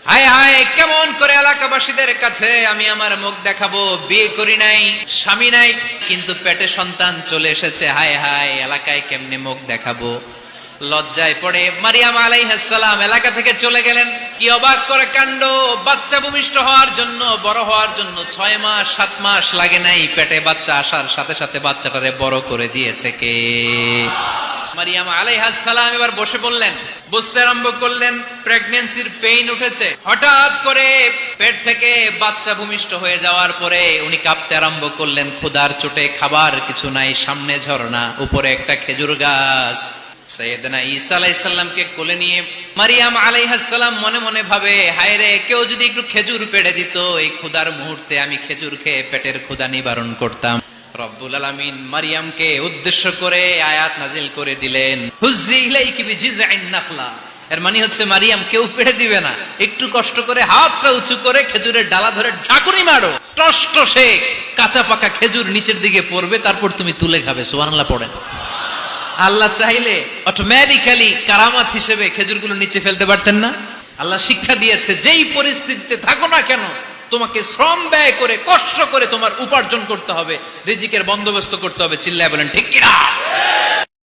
হায় হায়, কেমন করে এলাকাবাসীদের কাছে আমি আমার মুখ দেখাবো? বিয়ে করি নাই, স্বামী নাই, কিন্তু পেটে সন্তান চলে এসেছে। হায় হায়, এলাকায় কেমনে মুখ দেখাবো? লজ্জায় পড়ে মারিয়াম আলাইহিস সালাম এলাকা থেকে চলে গেলেন। কি অবাক করে কাণ্ড! বাচ্চা ভূমিষ্ঠ হওয়ার জন্য, বড় হওয়ার জন্য 6 মাস 7 মাস লাগে নাই, পেটে বাচ্চা আসার সাথে সাথে বাচ্চাটারে বড় করে দিয়েছে কে? মারিয়াম আলাইহিস সালাম এবার বসে পড়লেন, বুঝতে আরম্ভ করলেন প্রেগন্যান্সির পেইন উঠেছে। হঠাৎ করে পেট থেকে বাচ্চা ভূমিষ্ঠ হয়ে যাওয়ার পরে উনি কাঁপতে আরম্ভ করলেন। ক্ষুধার চোটে খাবার কিছু নাই, সামনে ঝর্ণা, উপরে একটা খেজুর গাছ। সাইয়েদনা ঈসা আলাইহিস সালামকে কোলে নিয়ে মারিয়াম আলাইহিস সালাম মনে মনে ভাবে, হায় রে, কেউ যদি একটু খেজুর পেড়ে দিত, এই ক্ষুধার মুহূর্তে আমি খেজুর খেয়ে পেটের ক্ষুধা নিবারণ করতাম। রব্বুল আলামিন মারিয়ামকে উদ্দেশ্য করে আয়াত নাজিল করে দিলেন, হুজ্জি ইলাইকি বিজিযআইন নাখলা। এর মানে হচ্ছে, মারিয়াম, কেউ পেড়ে দিবে না, একটু কষ্ট করে হাতটা উঁচু করে খেজুরের ডালা ধরে ঝাঁকুনি মারো, টসটসে কাঁচা পাকা খেজুর নিচের দিকে পড়বে, তারপর তুমি তুলে খাবে। সুবহানাল্লাহ পড়েন। আল্লাহ চাইলে অটোমেটিক্যালি কারামাত হিসেবে খেজুরগুলো নিচে ফেলতে পারতেন না? আল্লাহ শিক্ষা দিয়েছে, যেই পরিস্থিতিতে থাকো না কেন, তোমাকে শ্রম ব্যয় করে কষ্ট করে তোমার উপার্জন করতে হবে, রিজিকের বন্দোবস্ত করতে হবে। চিল্লায় বলেন ঠিক কিনা?